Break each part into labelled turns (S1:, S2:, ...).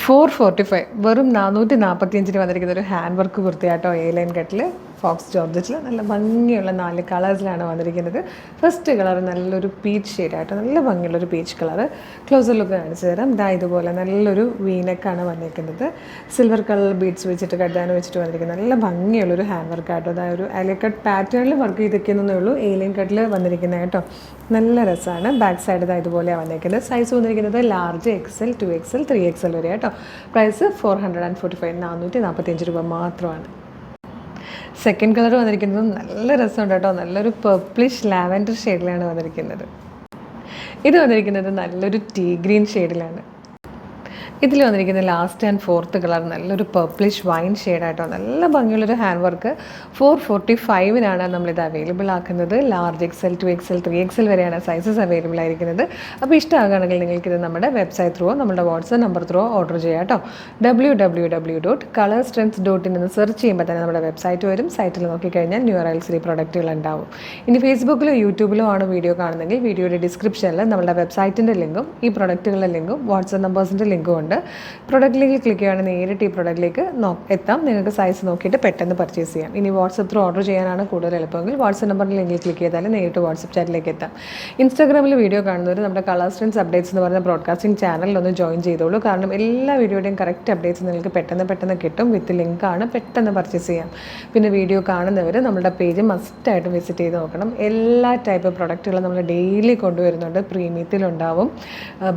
S1: 445 വെറും 445 വന്നിരിക്കുന്ന ഒരു ഹാൻഡ് വർക്ക് കുർത്തിയാട്ടോ എ ലൈൻ കട്ടിൽ ഫോക്സ് ജോർജറ്റിൽ നല്ല ഭംഗിയുള്ള 4 കളേഴ്സിലാണ് വന്നിരിക്കുന്നത്. ഫസ്റ്റ് കളർ നല്ലൊരു പീച്ച് ഷെയ്ഡായിട്ടോ നല്ല ഭംഗിയുള്ളൊരു പീച്ച് കളർ. ക്ലോസർ ലുക്ക് കാണിച്ചു തരാം. ഇതുപോലെ നല്ലൊരു വീനെക്കാണ് വന്നിരിക്കുന്നത്. സിൽവർ കളർ ബീഡ്സ് വെച്ചിട്ട് കഡ്ഡാന വെച്ചിട്ട് വന്നിരിക്കുന്നത് നല്ല ഭംഗിയുള്ളൊരു ഹാൻഡ് വർക്കായിട്ടോ. ഒരു അലൈ കട്ട് പാറ്റേണിൽ വർക്ക് ചെയ്തിരിക്കുന്നതേ ഉള്ളൂ എ ലൈൻ കട്ടിൽ വന്നിരിക്കുന്നത് കേട്ടോ. നല്ല രസമാണ്. ബാക്ക് സൈഡ് ഇതുപോലെയാണ് വന്നിരിക്കുന്നത്. സൈസ് വന്നിരിക്കുന്നത് ലാർജ് XL 2XL 3XL വരെ കേട്ടോ. പ്രൈസ് 445 445 രൂപ മാത്രമാണ്. സെക്കൻഡ് കളർ വന്നിരിക്കുന്നത് നല്ല രസമുണ്ട് കേട്ടോ. നല്ലൊരു പർപ്പിളിഷ് ലാവൻഡർ ഷെയ്ഡിലാണ് വന്നിരിക്കുന്നത്. ഇത് വന്നിരിക്കുന്നത് നല്ലൊരു ടീ ഗ്രീൻ ഷെയ്ഡിലാണ്. ഇതിൽ വന്നിരിക്കുന്ന ലാസ്റ്റ് ആൻഡ് ഫോർത്ത് കളർ നല്ലൊരു പർപ്പിളിഷ് വൈൻ ഷെയ്ഡായിട്ടോ. നല്ല ഭംഗിയുള്ളൊരു ഹാൻഡ് വർക്ക്. 445 നമ്മളിത് അവൈലബിൾ ആക്കുന്നത്. ലാർജ് XL 2XL 3XL വരെയാണ് സൈസസ് അവൈലബിൾ ആയിരിക്കുന്നത്. അപ്പോൾ ഇഷ്ടമാകുകയാണെങ്കിൽ നിങ്ങൾക്കിത് നമ്മുടെ വെബ്സൈറ്റ് ത്രൂ നമ്മുടെ വാട്സ്ആപ്പ് നമ്പർ ത്രൂ ഓർഡർ ചെയ്യാം കേട്ടോ. www.colorstrengths.in എന്ന് സെർച്ച് ചെയ്യുമ്പോൾ തന്നെ നമ്മുടെ വെബ്സൈറ്റ് വരും. സൈറ്റിൽ നോക്കിക്കഴിഞ്ഞാൽ ന്യൂ അറൈവൽസിൽ പ്രൊഡക്റ്റുകൾ ഉണ്ടാവും. ഇനി ഫേസ്ബുക്കിലോ യൂട്യൂബിലോ ആണ് വീഡിയോ കാണുന്നതെങ്കിൽ വീഡിയോയുടെ ഡിസ്ക്രിപ്ഷനിൽ നമ്മുടെ വെബ്സൈറ്റിൻ്റെ ലിങ്കും ഈ പ്രൊഡക്റ്റുകളുടെ ലിങ്കും വാട്സ്ആപ്പ് നമ്പേഴ്സിൻ്റെ ലിങ്കും ഉണ്ട്. പ്രൊഡക്റ്റ് ലിങ്കിൽ ക്ലിക്ക് ചെയ്യുകയാണെങ്കിൽ നേരിട്ട് ഈ പ്രൊഡക്റ്റിലേക്ക് എത്താം. നിങ്ങൾക്ക് സൈസ് നോക്കിയിട്ട് പെട്ടെന്ന് പർച്ചേസ് ചെയ്യാം. ഇനി വാട്സപ്പ് ത്രൂ ഓർഡർ ചെയ്യാനാണ് കൂടുതൽ എളുപ്പമെങ്കിൽ വാട്സപ്പ് നമ്പറിൽ ലിങ്കിൽ ക്ലിക്ക് ചെയ്താൽ നേരിട്ട് വാട്സപ്പ് ചാറ്റിലേക്ക് എത്താം. ഇൻസ്റ്റാഗ്രാമിൽ വീഡിയോ കാണുന്നവർ നമ്മുടെ കളർ സ്ട്രെൻഡ്സ് അപ്ഡേറ്റ്സ് എന്ന് പറയുന്ന ബ്രോഡ്കാസ്റ്റിംഗ് ചാനലിലൊന്ന് ജോയിൻ ചെയ്തോളൂ. കാരണം എല്ലാ വീഡിയോയുടെയും കറക്റ്റ് അപ്ഡേറ്റ്സ് നിങ്ങൾക്ക് പെട്ടെന്ന് കിട്ടും. വിത്ത് ലിങ്കാണ്, പെട്ടെന്ന് പർച്ചേസ് ചെയ്യാം. പിന്നെ വീഡിയോ കാണുന്നവർ നമ്മുടെ പേജ് മസ്റ്റായിട്ട് വിസിറ്റ് ചെയ്ത് നോക്കണം. എല്ലാ ടൈപ്പ് പ്രൊഡക്റ്റുകളും നമ്മൾ ഡെയിലി കൊണ്ടുവരുന്നുണ്ട്. പ്രീമിയത്തിലുണ്ടാവും,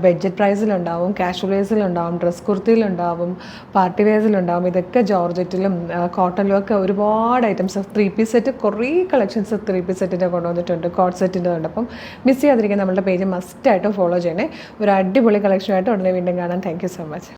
S1: ബഡ്ജറ്റ് പ്രൈസിലുണ്ടാവും, കാഷ്വൽ വേഴ്സിലുണ്ടാവും, ഡ്രസ് കുർത്തിയിലുണ്ടാവും, പാർട്ടി വെയർസിലുണ്ടാവും. ഇതൊക്കെ ജോർജറ്റിലും കോട്ടണിലും ഒക്കെ ഒരുപാട് ഐറ്റംസ്. 3 പീസ് സെറ്റ് കുറേ കളക്ഷൻസ് 3 പീസ് സെറ്റിൻ്റെ കൊണ്ടുവന്നിട്ടുണ്ട്. കോട്ട് സെറ്റിൻ്റെ ഉണ്ട്. അപ്പം മിസ് ചെയ്യാതിരിക്കാൻ നമ്മുടെ പേജ് മസ്റ്റായിട്ട് ഫോളോ ചെയ്യണേ. ഒരു അടിപൊളി കളക്ഷനായിട്ട് ഉടനെ വീണ്ടും കാണാം. Thank you so much.